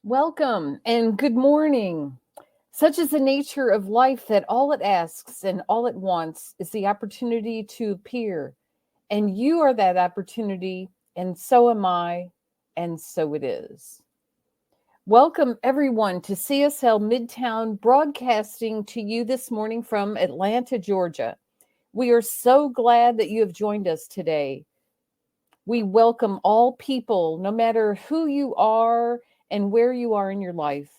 Welcome and good morning. Such is the nature of life that all it asks and all it wants is the opportunity to appear. And you are that opportunity, and so am I, and so it is. Welcome, everyone, to CSL Midtown, broadcasting to you this morning from Atlanta, Georgia. We are so glad that you have joined us today. We welcome all people, no matter who you are and where you are in your life.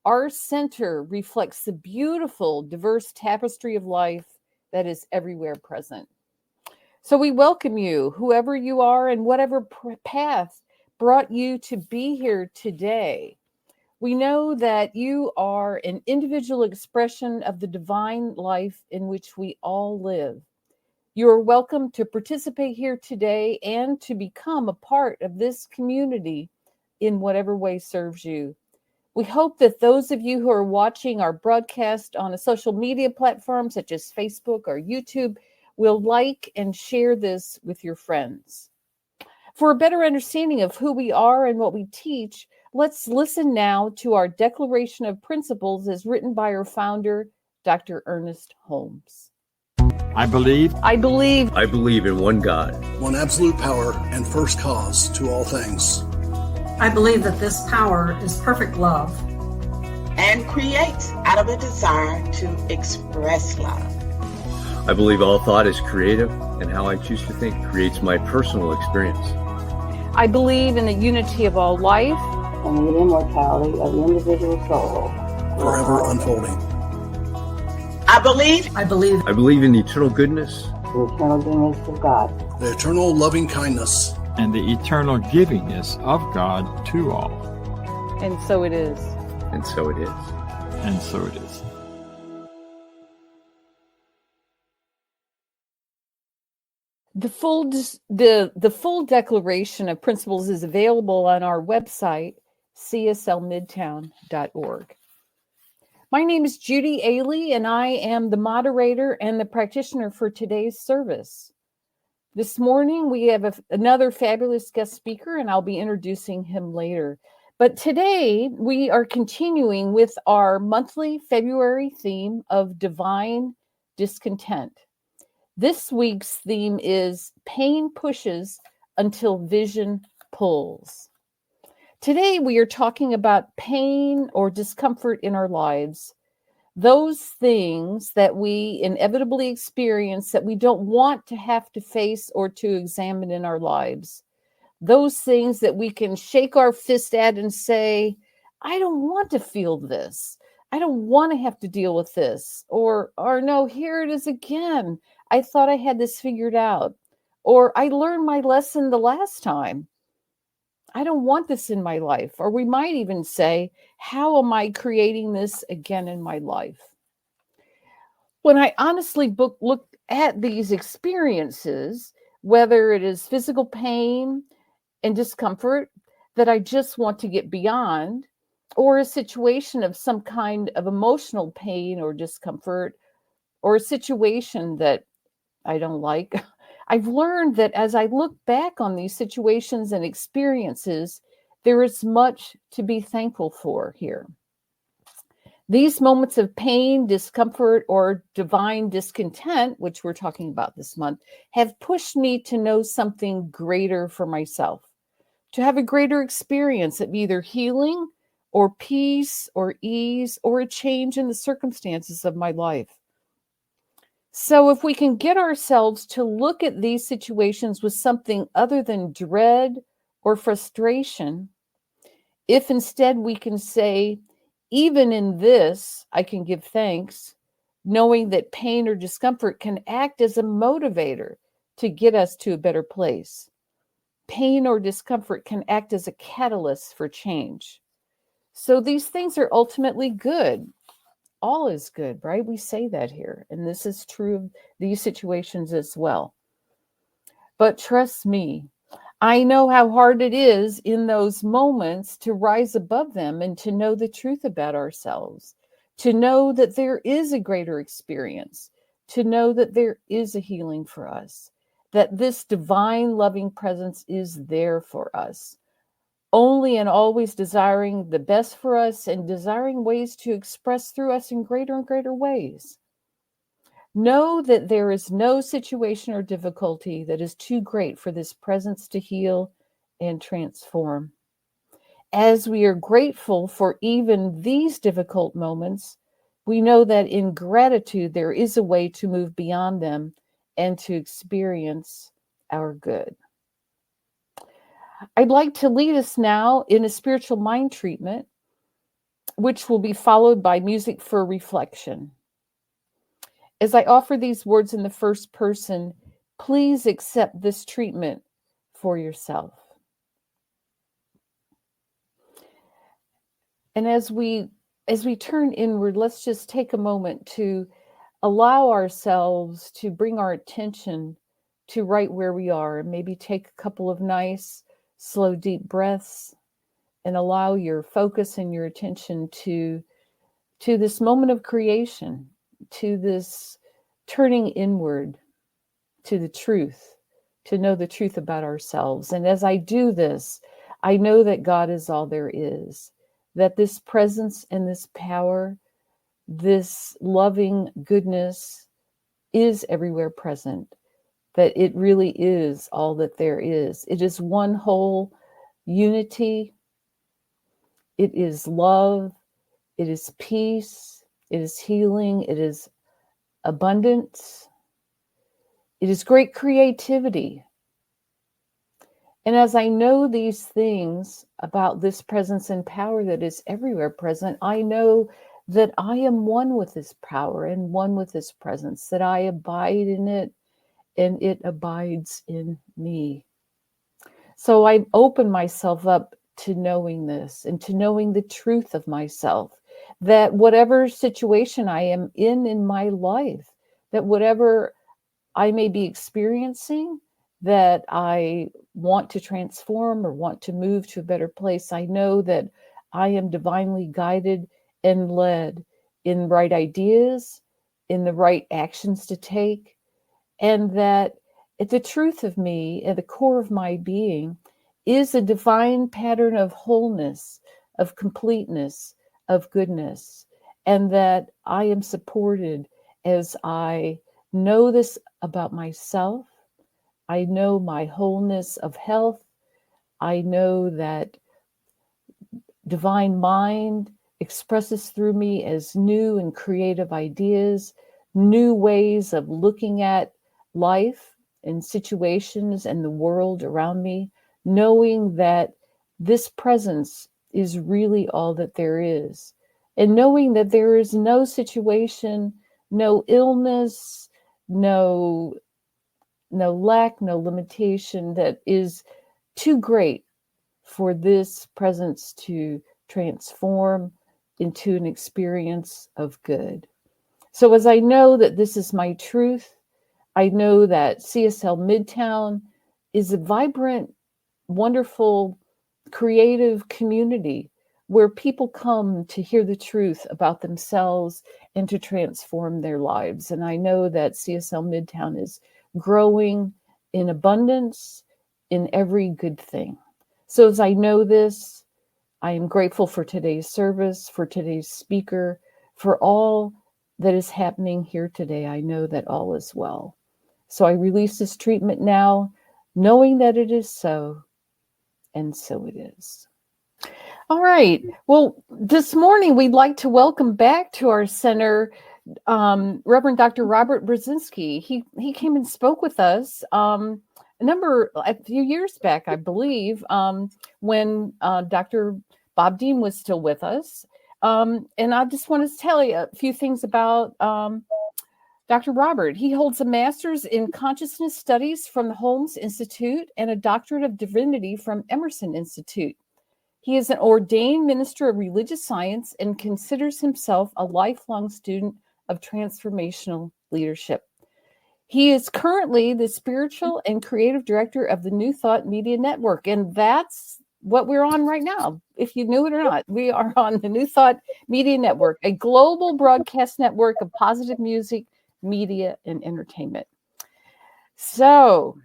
Our center reflects the beautiful, diverse tapestry of life that is everywhere present. So we welcome you, whoever you are and whatever path brought you to be here today. We know that you are an individual expression of the divine life in which we all live. You are welcome to participate here today and to become a part of this community in whatever way serves you. We hope that those of you who are watching our broadcast on a social media platform such as Facebook or YouTube will like and share this with your friends. For a better understanding of who we are and what we teach, let's listen now to our Declaration of Principles as written by our founder, Dr. Ernest Holmes. I believe in one God, one absolute power and first cause to all things. I believe that this power is perfect love and creates out of a desire to express love. I believe all thought is creative, and how I choose to think creates my personal experience. I believe in the unity of all life and the immortality of the individual soul, forever unfolding. I believe in the eternal goodness, the eternal goodness of God, the eternal loving kindness, and the eternal givingness of God to all. And so it is. And so it is. And so it is. The full Declaration of Principles is available on our website, cslmidtown.org. My name is Judy Ailey, and I am the moderator and the practitioner for today's service. This morning, we have another fabulous guest speaker, and I'll be introducing him later. But today, we are continuing with our monthly February theme of divine discontent. This week's theme is pain pushes until vision pulls. Today, we are talking about pain or discomfort in our lives, those things that we inevitably experience that we don't want to have to face or to examine in our lives, those things that we can shake our fist at and say, I don't want to feel this. I don't want to have to deal with this. Or no, here it is again. I thought I had this figured out. Or I learned my lesson the last time. I don't want this in my life. Or we might even say, how am I creating this again in my life? When I honestly look at these experiences, whether it is physical pain and discomfort that I just want to get beyond, or a situation of some kind of emotional pain or discomfort, or a situation that I don't like, I've learned that as I look back on these situations and experiences, there is much to be thankful for here. These moments of pain, discomfort, or divine discontent, which we're talking about this month, have pushed me to know something greater for myself, to have a greater experience of either healing or peace or ease or a change in the circumstances of my life. So if we can get ourselves to look at these situations with something other than dread or frustration, if instead we can say, even in this, I can give thanks, knowing that pain or discomfort can act as a motivator to get us to a better place. Pain or discomfort can act as a catalyst for change. So these things are ultimately good. All is good, right? We say that here. And this is true of these situations as well. But trust me, I know how hard it is in those moments to rise above them and to know the truth about ourselves, to know that there is a greater experience, to know that there is a healing for us, that this divine loving presence is there for us. only and always desiring the best for us and desiring ways to express through us in greater and greater ways. Know that there is no situation or difficulty that is too great for this presence to heal and transform. As we are grateful for even these difficult moments, we know that in gratitude there is a way to move beyond them and to experience our good. I'd like to lead us now in a spiritual mind treatment, which will be followed by music for reflection. As I offer these words in the first person, please accept this treatment for yourself. And as we turn inward, let's just take a moment to allow ourselves to bring our attention to right where we are, and maybe take a couple of nice, slow, deep breaths and allow your focus and your attention to this moment of creation, to this turning inward, to the truth, to know the truth about ourselves. And as I do this, I know that God is all there is, that this presence and this power, this loving goodness is everywhere present, that it really is all that there is. It is one whole unity. It is love. It is peace. It is healing. It is abundance. It is great creativity. And as I know these things about this presence and power that is everywhere present, I know that I am one with this power and one with this presence, that I abide in it and it abides in me. So I open myself up to knowing this and to knowing the truth of myself, that whatever situation I am in my life, that whatever I may be experiencing, that I want to transform or want to move to a better place, I know that I am divinely guided and led in right ideas, in the right actions to take, and that the truth of me at the core of my being is a divine pattern of wholeness, of completeness, of goodness, and that I am supported as I know this about myself. I know my wholeness of health. I know that divine mind expresses through me as new and creative ideas, new ways of looking at life and situations and the world around me, knowing that this presence is really all that there is. And knowing that there is no situation, no illness, no lack, no limitation that is too great for this presence to transform into an experience of good. So as I know that this is my truth, I know that CSL Midtown is a vibrant, wonderful, creative community where people come to hear the truth about themselves and to transform their lives. And I know that CSL Midtown is growing in abundance in every good thing. So as I know this, I am grateful for today's service, for today's speaker, for all that is happening here today. I know that all is well. So I release this treatment now, knowing that it is so, and so it is. All right. Well, this morning we'd like to welcome back to our center Reverend Dr. Robert Brzezinski. He came and spoke with us a few years back, I believe, when Dr. Bob Dean was still with us. And I just want to tell you a few things about Dr. Robert. He holds a master's in consciousness studies from the Holmes Institute and a doctorate of divinity from Emerson Institute. He is an ordained minister of religious science and considers himself a lifelong student of transformational leadership. He is currently the spiritual and creative director of the New Thought Media Network, and that's what we're on right now. If you knew it or not, we are on the New Thought Media Network, a global broadcast network of positive music, media, and entertainment. So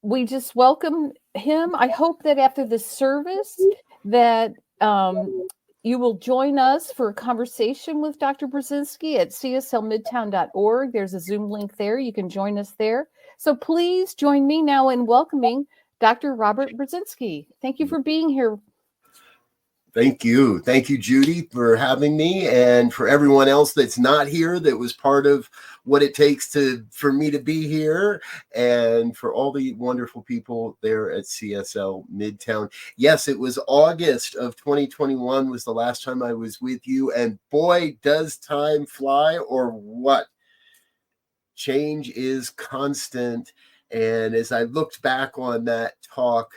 we just welcome him. I hope that after the service that you will join us for a conversation with Dr. Brzezinski at cslmidtown.org. There's a Zoom link there. You can join us there. So please join me now in welcoming Dr. Robert Brzezinski. Thank you for being here. Thank you. Thank you, Judy, for having me, and for everyone else that's not here that was part of what it takes for me to be here, and for all the wonderful people there at CSL Midtown. Yes, it was August of 2021 was the last time I was with you, and boy, does time fly, or what? Change is constant. And as I looked back on that talk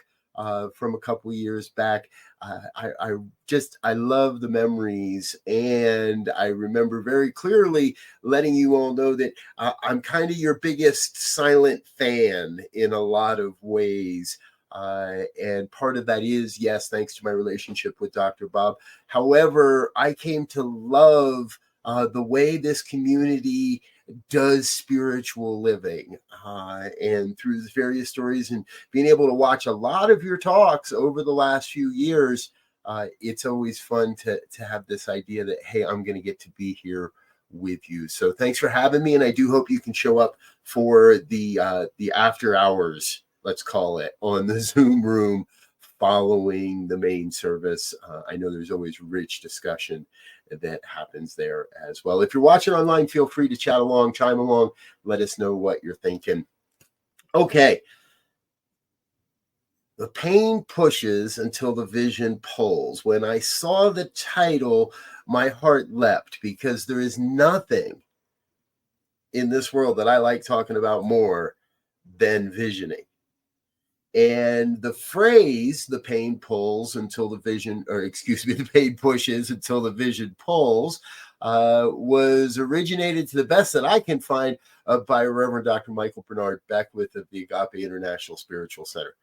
from a couple years back, I love the memories, and I remember very clearly letting you all know that I'm kind of your biggest silent fan in a lot of ways. And part of that is, yes, thanks to my relationship with Dr. Bob. However, I came to love the way this community does spiritual living, and through the various stories and being able to watch a lot of your talks over the last few years, it's always fun to have this idea that, hey, I'm going to get to be here with you. So thanks for having me, and I do hope you can show up for the after hours, let's call it, on the Zoom room following the main service. I know there's always rich discussion that happens there as well. If you're watching online, feel free to chat along, chime along, let us know what you're thinking. Okay. The pain pushes until the vision pulls. When I saw the title, my heart leapt, because there is nothing in this world that I like talking about more than visioning. And the phrase, the pain pulls until the vision, or excuse me, the pain pushes until the vision pulls, was originated, to the best that I can find, by Reverend Dr. Michael Bernard Beckwith of the Agape International Spiritual Center.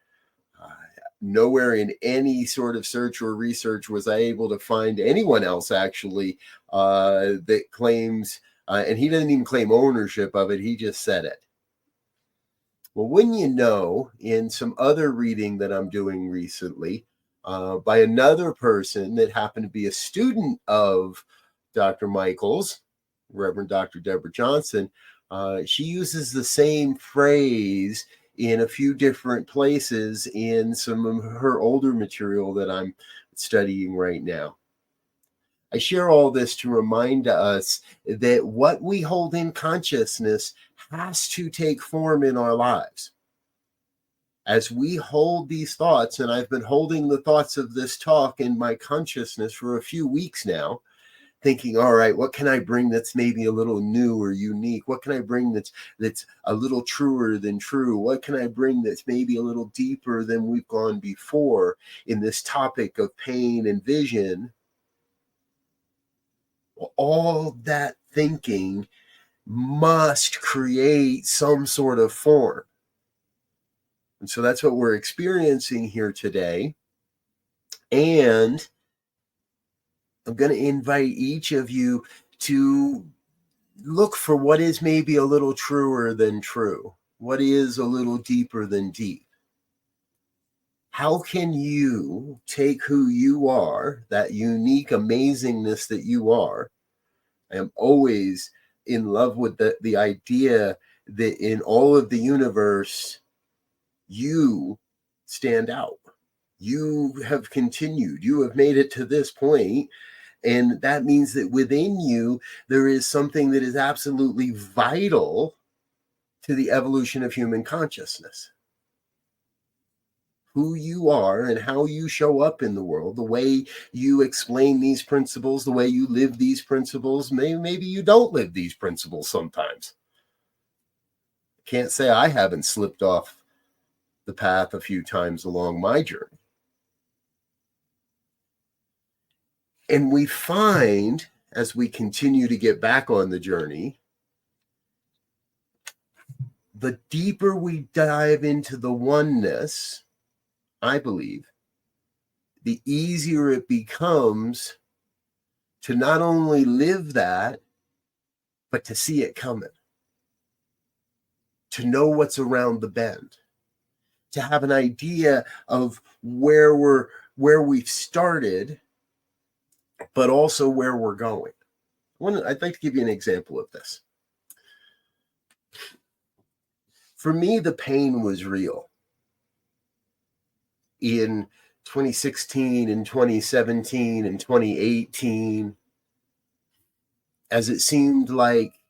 Nowhere in any sort of search or research was I able to find anyone else actually that claims, and he doesn't even claim ownership of it, he just said it. Well, wouldn't you know, in some other reading that I'm doing recently by another person that happened to be a student of Dr. Michael's, Reverend Dr. Deborah Johnson, she uses the same phrase in a few different places in some of her older material that I'm studying right now. I share all this to remind us that what we hold in consciousness has to take form in our lives. As we hold these thoughts, and I've been holding the thoughts of this talk in my consciousness for a few weeks now, thinking, all right, what can I bring that's maybe a little new or unique? What can I bring that's a little truer than true? What can I bring that's maybe a little deeper than we've gone before in this topic of pain and vision? All that thinking must create some sort of form. And so that's what we're experiencing here today. And I'm going to invite each of you to look for what is maybe a little truer than true, what is a little deeper than deep. How can you take who you are, that unique amazingness that you are? I am always in love with the idea that in all of the universe, you stand out. You have continued. You have made it to this point. And that means that within you, there is something that is absolutely vital to the evolution of human consciousness. Who you are and how you show up in the world, the way you explain these principles, the way you live these principles. Maybe you don't live these principles sometimes. Can't say I haven't slipped off the path a few times along my journey. And we find, as we continue to get back on the journey, the deeper we dive into the oneness, I believe, the easier it becomes to not only live that, but to see it coming, to know what's around the bend, to have an idea of where we've started, but also where we're going. I'd like to give you an example of this. For me, the pain was real. In 2016 and 2017 and 2018, as it seemed like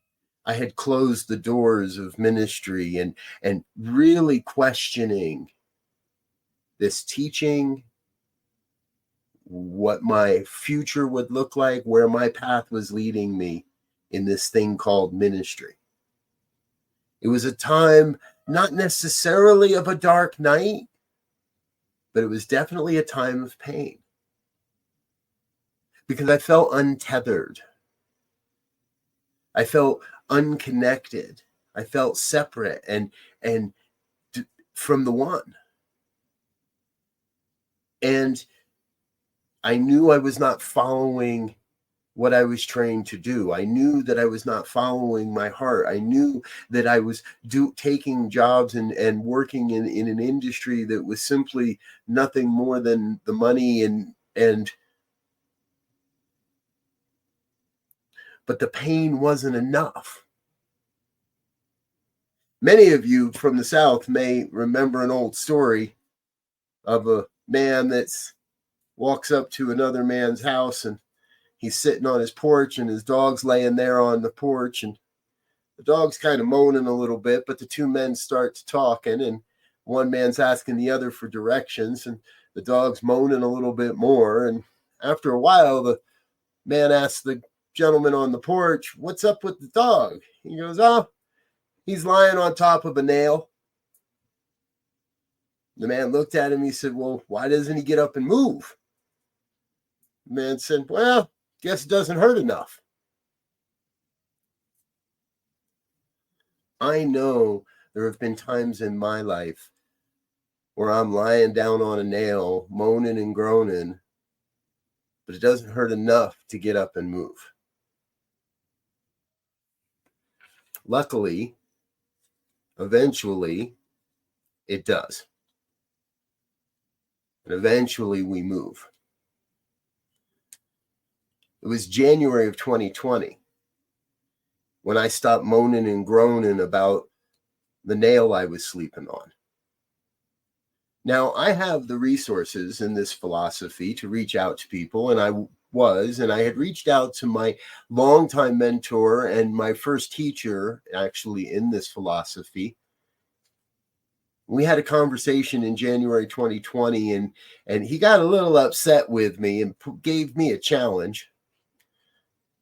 I had closed the doors of ministry and really questioning this teaching, what my future would look like, where my path was leading me in this thing called ministry. It was a time not necessarily of a dark night, but it was definitely a time of pain because I felt untethered. I felt unconnected. I felt separate and from the one. And I knew I was not following what I was trained to do. I knew that I was not following my heart. I knew that I was taking jobs and working in an industry that was simply nothing more than the money but the pain wasn't enough. Many of you from the South may remember an old story of a man that walks up to another man's house and he's sitting on his porch and his dog's laying there on the porch and the dog's kind of moaning a little bit, but the two men start talking and one man's asking the other for directions and the dog's moaning a little bit more. And after a while, the man asks the gentleman on the porch, "What's up with the dog?" He goes, "Oh, he's lying on top of a nail." The man looked at him. He said, "Well, why doesn't he get up and move?" The man said, "Well, guess it doesn't hurt enough." I know there have been times in my life where I'm lying down on a nail, moaning and groaning, but it doesn't hurt enough to get up and move. Luckily, eventually, it does. And eventually we move. It was January of 2020 when I stopped moaning and groaning about the nail I was sleeping on. Now, I have the resources in this philosophy to reach out to people, and I had reached out to my longtime mentor and my first teacher, actually, in this philosophy. We had a conversation in January 2020, and he got a little upset with me and gave me a challenge.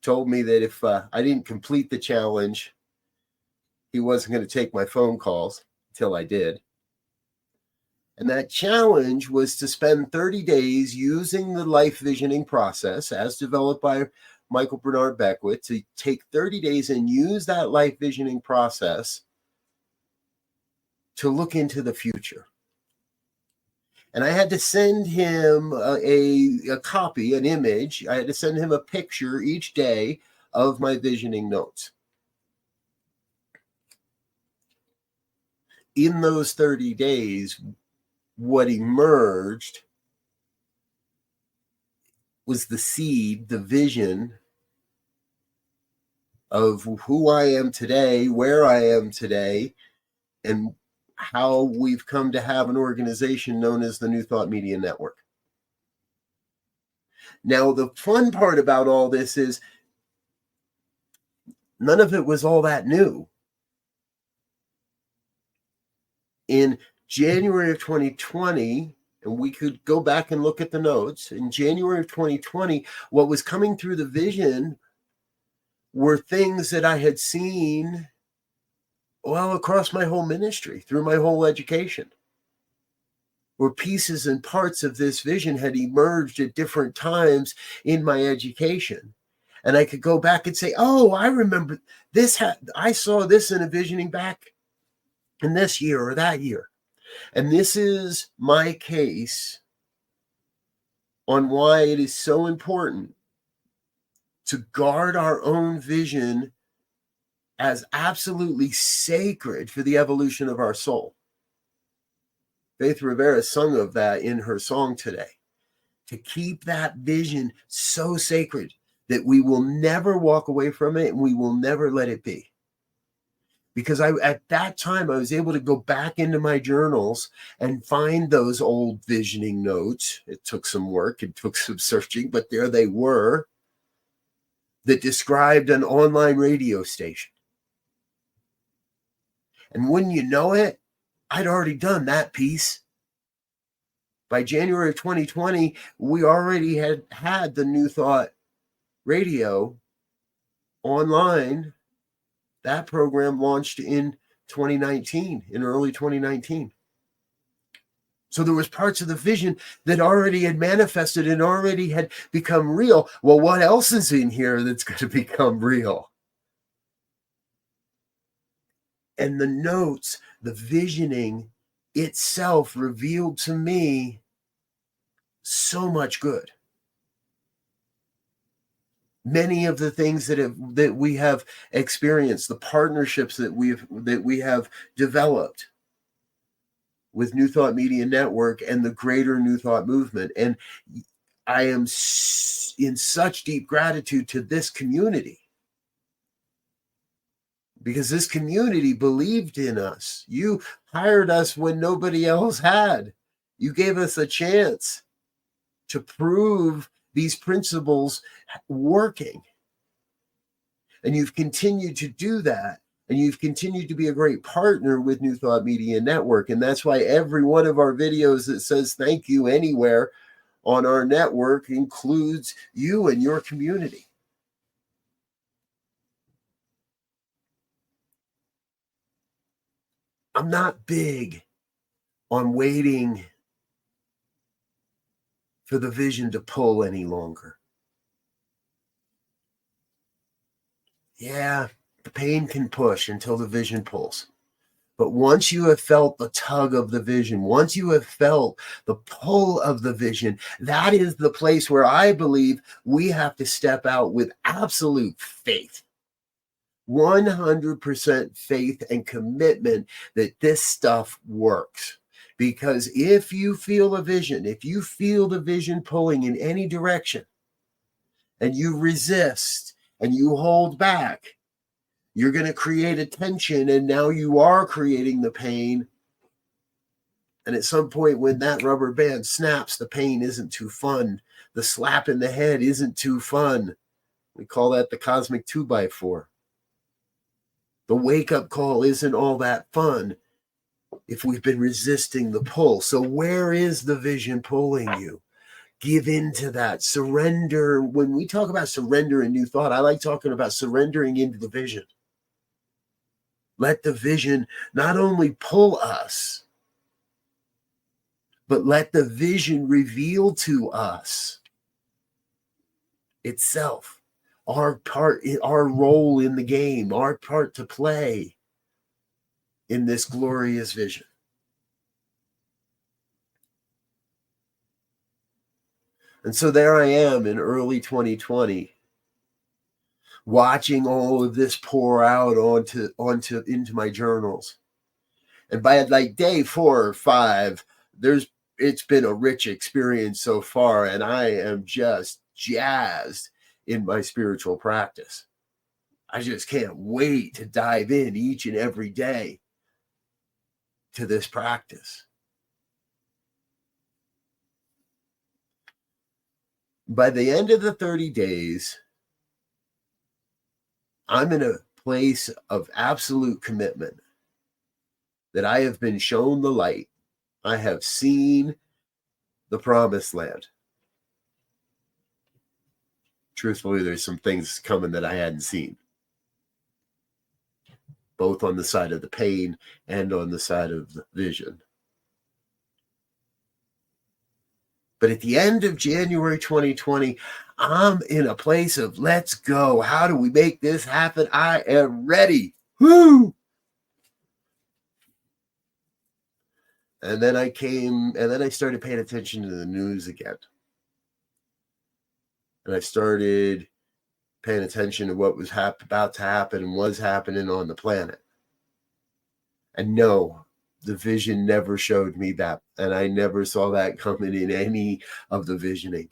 Told me that if I didn't complete the challenge, he wasn't going to take my phone calls until I did. And that challenge was to spend 30 days using the life visioning process as developed by Michael Bernard Beckwith, to take 30 days and use that life visioning process to look into the future. And I had to send him a copy, an image. I had to send him a picture each day of my visioning notes. In those 30 days, what emerged was the seed, the vision of who I am today, where I am today, and how we've come to have an organization known as the New Thought Media Network. Now, the fun part about all this is none of it was all that new. In January of 2020, and we could go back and look at the notes, in January of 2020, what was coming through the vision were things that I had seen, well, across my whole ministry, through my whole education, where pieces and parts of this vision had emerged at different times in my education. And I could go back and say, oh, I remember this. I saw this in a visioning back in this year or that year. And this is my case on why it is so important to guard our own vision as absolutely sacred for the evolution of our soul. Faith Rivera sung of that in her song today. To keep that vision so sacred that we will never walk away from it and we will never let it be. Because at that time, I was able to go back into my journals and find those old visioning notes. It took some work, it took some searching, but there they were, that described an online radio station. And wouldn't you know it, I'd already done that piece. By January of 2020, we already had the New Thought radio online. That program launched in 2019, in early 2019. So there was parts of the vision that already had manifested and already had become real. Well, what else is in here that's going to become real? And the notes, the visioning itself revealed to me so much good. Many of the things that we have experienced, the partnerships that we have developed with New Thought Media Network and the greater New Thought movement. And I am in such deep gratitude to this community, because this community believed in us. You hired us when nobody else had. You gave us a chance to prove these principles working. And you've continued to do that. And you've continued to be a great partner with New Thought Media Network. And that's why every one of our videos that says thank you anywhere on our network includes you and your community. I'm not big on waiting for the vision to pull any longer. Yeah, the pain can push until the vision pulls. But once you have felt the tug of the vision, once you have felt the pull of the vision, that is the place where I believe we have to step out with absolute faith. 100% faith and commitment that this stuff works. Because if you feel a vision, if you feel the vision pulling in any direction, and you resist and you hold back, you're going to create a tension, and now you are creating the pain. And at some point when that rubber band snaps, the pain isn't too fun. The slap in the head isn't too fun. We call that the cosmic 2x4. The wake-up call isn't all that fun if we've been resisting the pull. So where is the vision pulling you? Give into that. Surrender. When we talk about surrender and New Thought, I like talking about surrendering into the vision. Let the vision not only pull us, but let the vision reveal to us itself, our part, our role in the game, our part to play in this glorious vision. And so there I am in early 2020, watching all of this pour out into my journals. And by like day 4 or 5, it's been a rich experience so far, and I am just jazzed in my spiritual practice. I just can't wait to dive in each and every day to this practice. By the end of the 30 days, I'm in a place of absolute commitment that I have been shown the light. I have seen the promised land. Truthfully, there's some things coming that I hadn't seen, both on the side of the pain and on the side of the vision. But at the end of January 2020, I'm in a place of let's go. How do we make this happen? I am ready. Woo! And then I started paying attention to the news again. And I started paying attention to what was about to happen and was happening on the planet. And no, The vision never showed me that, and I never saw that coming in any of the visioning.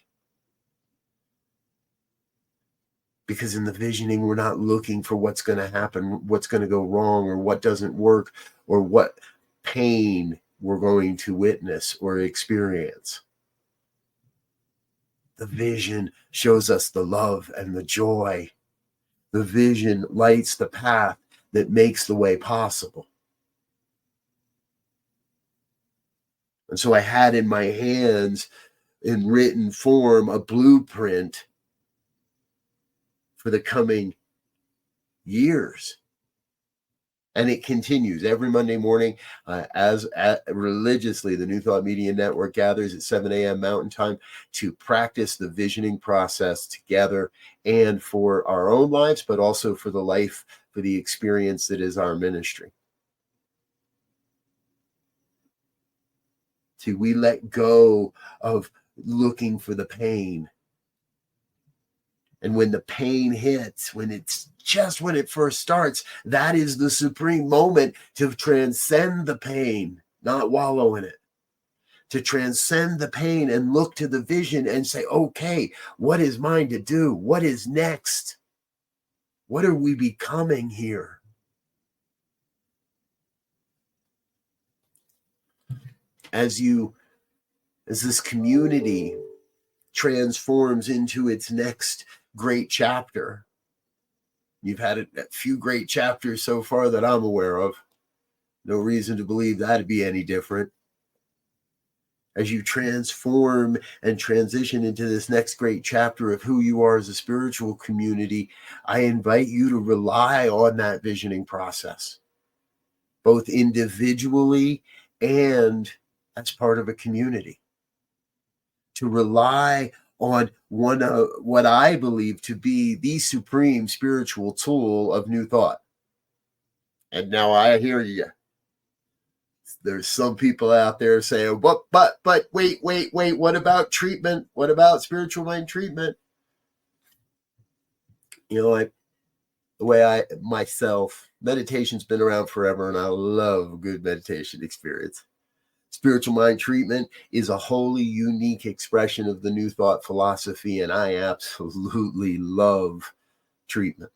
Because in the visioning, we're not looking for what's going to happen, what's going to go wrong, or what doesn't work, or what pain we're going to witness or experience. The vision shows us the love and the joy. The vision lights the path that makes the way possible. And so I had in my hands, in written form, a blueprint for the coming years. And it continues every Monday morning as religiously. The New Thought Media Network gathers at 7 a.m. Mountain Time to practice the visioning process together, and for our own lives, but also for the life, for the experience that is our ministry. See, we let go of looking for the pain. And when the pain hits, when it first starts, that is the supreme moment to transcend the pain, not wallow in it. To transcend the pain and look to the vision and say, okay, what is mine to do? What is next? What are we becoming here? As this community transforms into its next great chapter. You've had a few great chapters so far that I'm aware of. No reason to believe that'd be any different. As you transform and transition into this next great chapter of who you are as a spiritual community, I invite you to rely on that visioning process, both individually and as part of a community. To rely on one of what I believe to be the supreme spiritual tool of New Thought. And now I hear you. There's some people out there saying, but wait, what about treatment? What about spiritual mind treatment? You know, the way meditation's been around forever, and I love a good meditation experience. Spiritual mind treatment is a wholly unique expression of the New Thought philosophy, and I absolutely love treatment.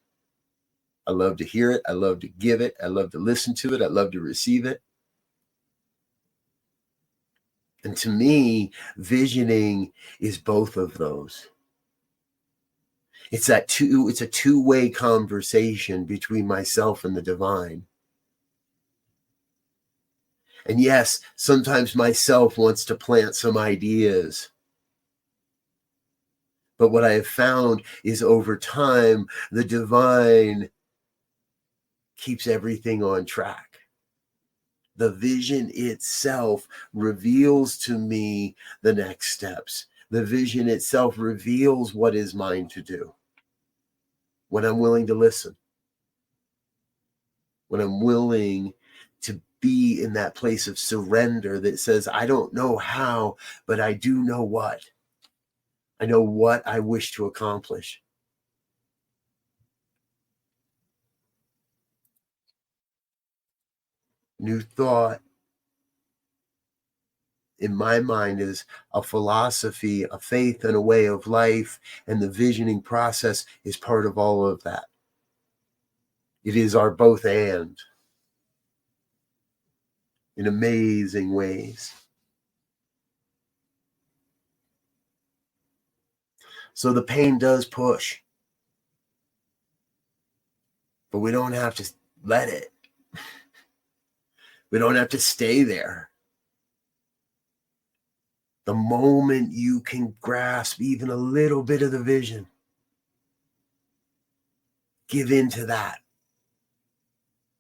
I love to hear it. I love to give it. I love to listen to it. I love to receive it. And to me, visioning is both of those. It's a two-way conversation between myself and the divine. And yes, sometimes myself wants to plant some ideas. But what I have found is over time, the divine keeps everything on track. The vision itself reveals to me the next steps. The vision itself reveals what is mine to do. When I'm willing to listen. When I'm willing to be in that place of surrender that says, I don't know how, but I do know what. I know what I wish to accomplish. New Thought, in my mind, is a philosophy, a faith, and a way of life, and the visioning process is part of all of that. It is our both and in amazing ways. So the pain does push, but we don't have to let it. We don't have to stay there. The moment you can grasp even a little bit of the vision, give into that.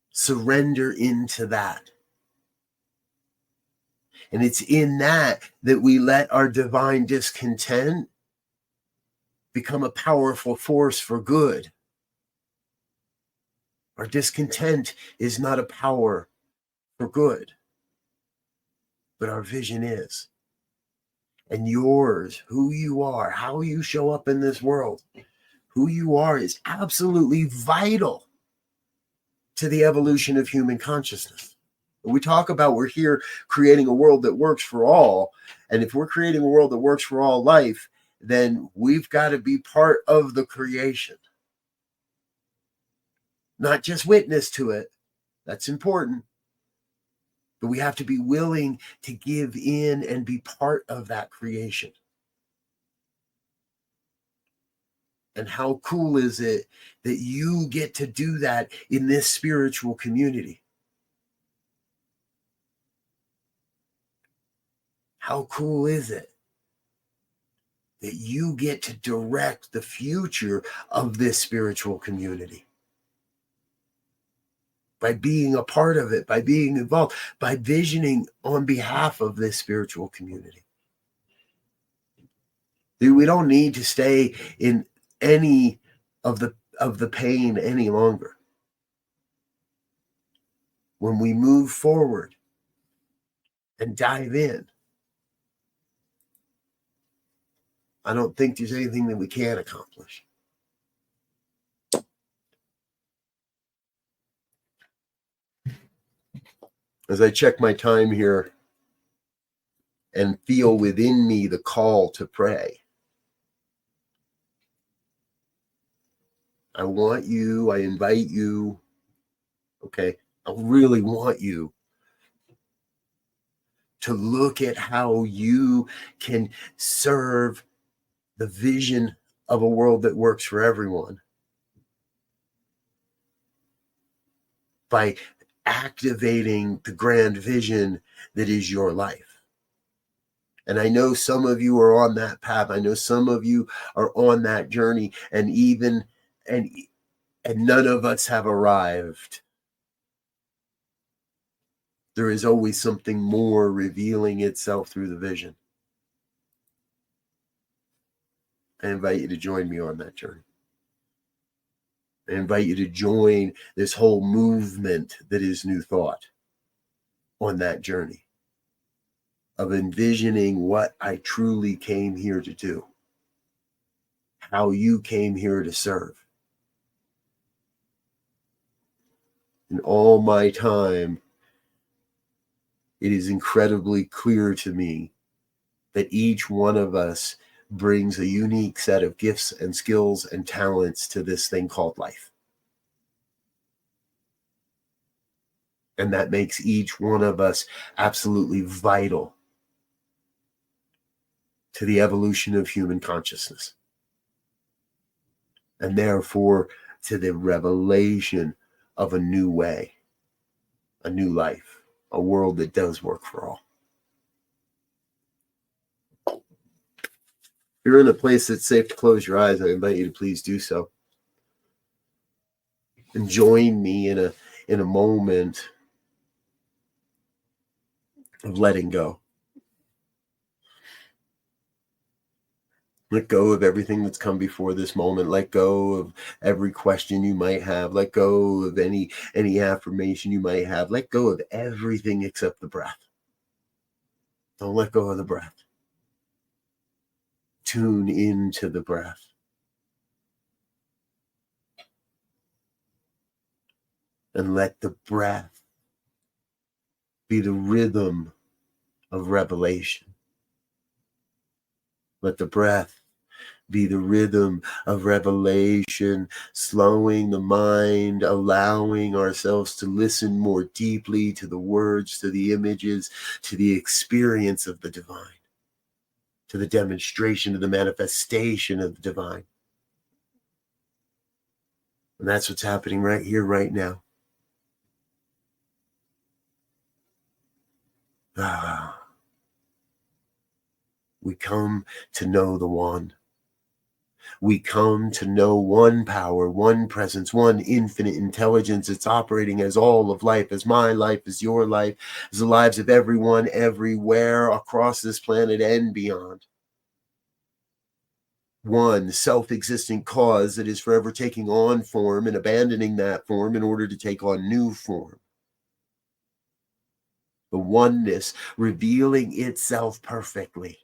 Surrender into that. And it's in that we let our divine discontent become a powerful force for good. Our discontent is not a power for good, but our vision is. And yours, who you are, how you show up in this world, who you are is absolutely vital to the evolution of human consciousness. We talk about we're here creating a world that works for all. And if we're creating a world that works for all life, then we've got to be part of the creation. Not just witness to it. That's important. But we have to be willing to give in and be part of that creation. And how cool is it that you get to do that in this spiritual community? How cool is it that you get to direct the future of this spiritual community? By being a part of it, by being involved, by visioning on behalf of this spiritual community. Dude, we don't need to stay in any of the pain any longer. When we move forward and dive in, I don't think there's anything that we can't accomplish. As I check my time here and feel within me the call to pray, I invite you, okay, I really want you to look at how you can serve the vision of a world that works for everyone by activating the grand vision that is your life. And I know some of you are on that path. I know some of you are on that journey, and none of us have arrived. There is always something more revealing itself through the vision. I invite you to join me on that journey. I invite you to join this whole movement that is New Thought on that journey of envisioning what I truly came here to do, how you came here to serve. In all my time, it is incredibly clear to me that each one of us brings a unique set of gifts and skills and talents to this thing called life. And that makes each one of us absolutely vital to the evolution of human consciousness. And therefore, to the revelation of a new way, a new life, a world that does work for all. If you're in a place that's safe to close your eyes, I invite you to please do so. And join me in a moment of letting go. Let go of everything that's come before this moment. Let go of every question you might have. Let go of any affirmation you might have. Let go of everything except the breath. Don't let go of the breath. Tune into the breath. And let the breath be the rhythm of revelation. Let the breath be the rhythm of revelation, slowing the mind, allowing ourselves to listen more deeply to the words, to the images, to the experience of the divine, to the demonstration, to the manifestation of the divine. And that's what's happening right here, right now. We come to know the one. We come to know one power, one presence, one infinite intelligence. It's operating as all of life, as my life, as your life, as the lives of everyone, everywhere across this planet and beyond. One self-existent cause that is forever taking on form and abandoning that form in order to take on new form. The oneness revealing itself perfectly.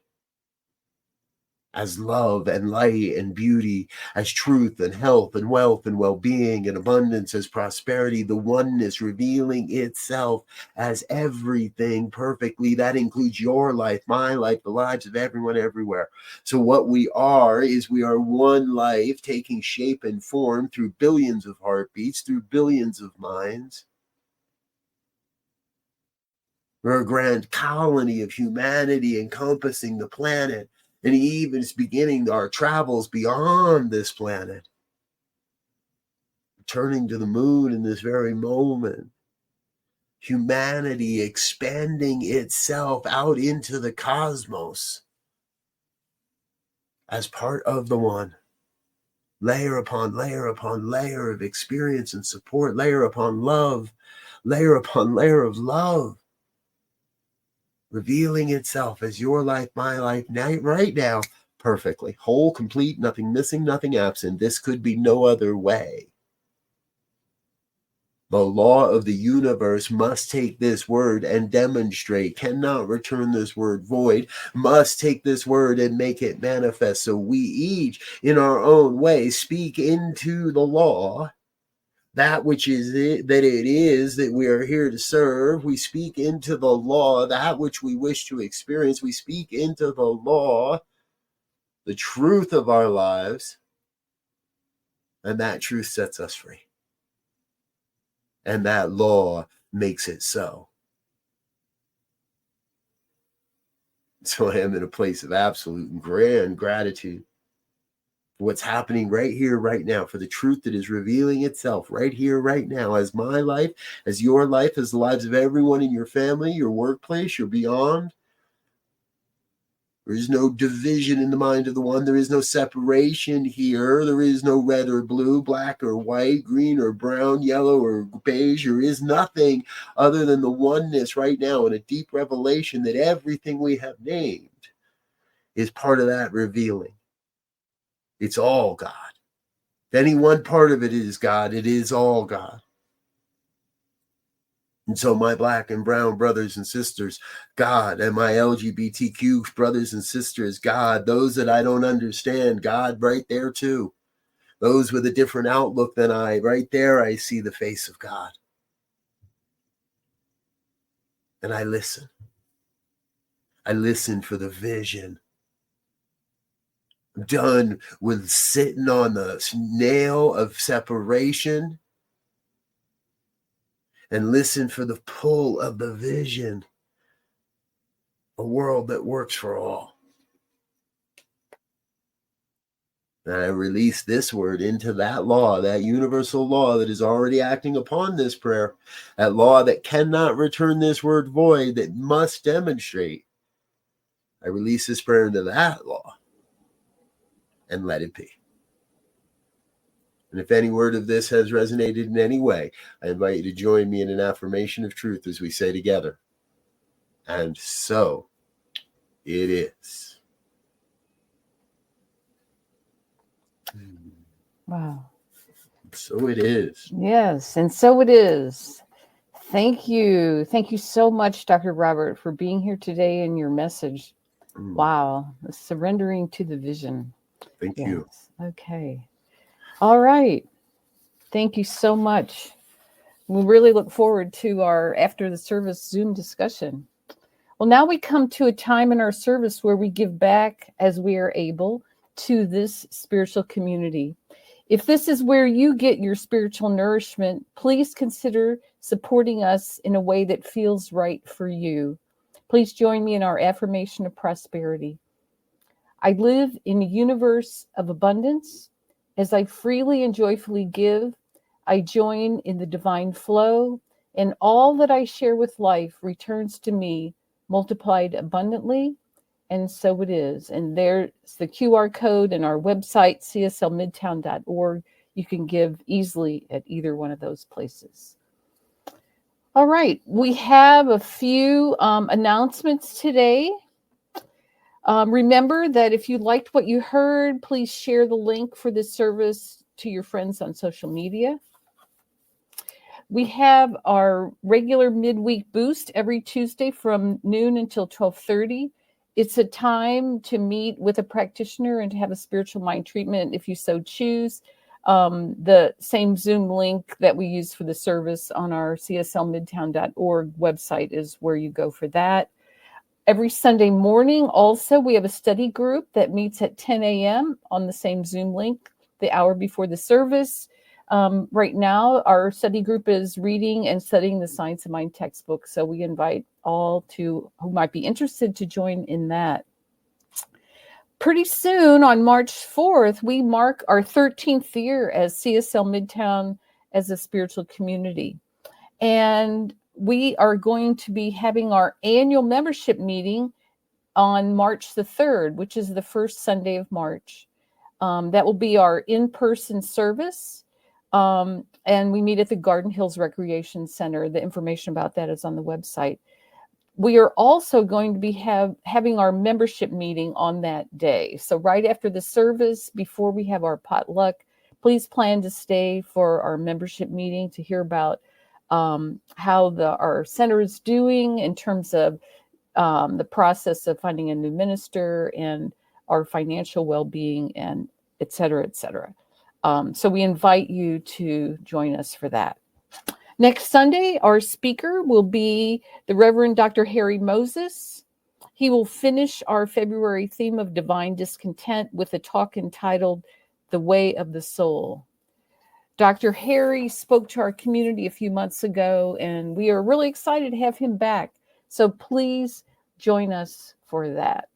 as love and light and beauty, as truth and health and wealth and well-being and abundance, as prosperity, the oneness revealing itself as everything perfectly. That includes your life, my life, the lives of everyone everywhere. So what we are is we are one life taking shape and form through billions of heartbeats, through billions of minds. We're a grand colony of humanity encompassing the planet. And he even is beginning our travels beyond this planet, returning to the moon in this very moment. Humanity expanding itself out into the cosmos as part of the one. Layer upon layer upon layer of experience and support, layer upon layer of love, revealing itself as your life, my life, right now, perfectly. Whole, complete, nothing missing, nothing absent. This could be no other way. The law of the universe must take this word and demonstrate, cannot return this word void, must take this word and make it manifest. So we each, in our own way, speak into the law, that which is it, that it is that we are here to serve. We speak into the law, that which we wish to experience. We speak into the law, the truth of our lives, and that truth sets us free. And that law makes it so. So I am in a place of absolute and grand gratitude for what's happening right here, right now, for the truth that is revealing itself right here, right now, as my life, as your life, as the lives of everyone in your family, your workplace, your beyond. There is no division in the mind of the one. There is no separation here. There is no red or blue, black or white, green or brown, yellow or beige. There is nothing other than the oneness right now, and a deep revelation that everything we have named is part of that revealing. It's all God. If any one part of it is God, it is all God. And so my black and brown brothers and sisters, God, and my LGBTQ brothers and sisters, God, those that I don't understand, God, right there too. Those with a different outlook than I, right there, I see the face of God. And I listen. I listen for the vision. I'm done with sitting on the nail of separation and listen for the pull of the vision. A world that works for all. And I release this word into that law, that universal law that is already acting upon this prayer, that law that cannot return this word void, that must demonstrate. I release this prayer into that law and let it be. And if any word of this has resonated in any way, I invite you to join me in an affirmation of truth as we say together. And so it is. Wow. So it is. Yes, and so it is. Thank you. Thank you so much, Dr. Robert, for being here today and your message. Wow. Surrendering to the vision. Thank you. Okay. All right. Thank you so much. We really look forward to our after the service Zoom discussion. Well, now we come to a time in our service where we give back as we are able to this spiritual community. If this is where you get your spiritual nourishment, please consider supporting us in a way that feels right for you. Please join me in our affirmation of prosperity. I live in a universe of abundance. As I freely and joyfully give, I join in the divine flow, and all that I share with life returns to me multiplied abundantly. And so it is. And there's the QR code in our website, cslmidtown.org. You can give easily at either one of those places. All right. We have a few announcements today. Remember that if you liked what you heard, please share the link for this service to your friends on social media. We have our regular midweek boost every Tuesday from noon until 12:30. It's a time to meet with a practitioner and to have a spiritual mind treatment if you so choose. The same Zoom link that we use for the service on our cslmidtown.org website is where you go for that. Every Sunday morning, also, we have a study group that meets at 10 a.m. on the same Zoom link, the hour before the service. Right now, our study group is reading and studying the Science of Mind textbook, so we invite all who might be interested to join in that. Pretty soon, on March 4th, we mark our 13th year as CSL Midtown as a spiritual community. And we are going to be having our annual membership meeting on March the 3rd, which is the first Sunday of March. That will be our in-person service. And we meet at the Garden Hills Recreation Center. The information about that is on the website. We are also going to be having our membership meeting on that day. So right after the service, before we have our potluck, please plan to stay for our membership meeting to hear about how our center is doing in terms of the process of finding a new minister and our financial well-being, and et cetera, et cetera. So we invite you to join us for that. Next Sunday, our speaker will be the Reverend Dr. Harry Moses. He will finish our February theme of divine discontent with a talk entitled The Way of the Soul. Dr. Harry spoke to our community a few months ago, and we are really excited to have him back. So please join us for that.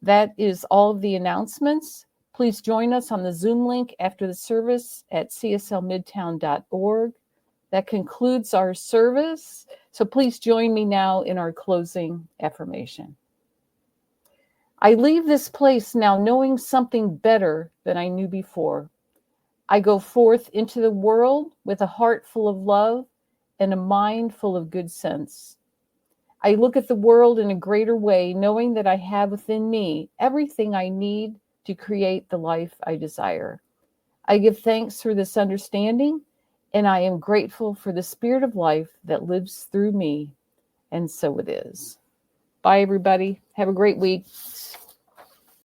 That is all of the announcements. Please join us on the Zoom link after the service at cslmidtown.org. That concludes our service. So please join me now in our closing affirmation. I leave this place now knowing something better than I knew before. I go forth into the world with a heart full of love and a mind full of good sense. I look at the world in a greater way, knowing that I have within me everything I need to create the life I desire. I give thanks for this understanding, and I am grateful for the spirit of life that lives through me, and so it is. Bye, everybody. Have a great week.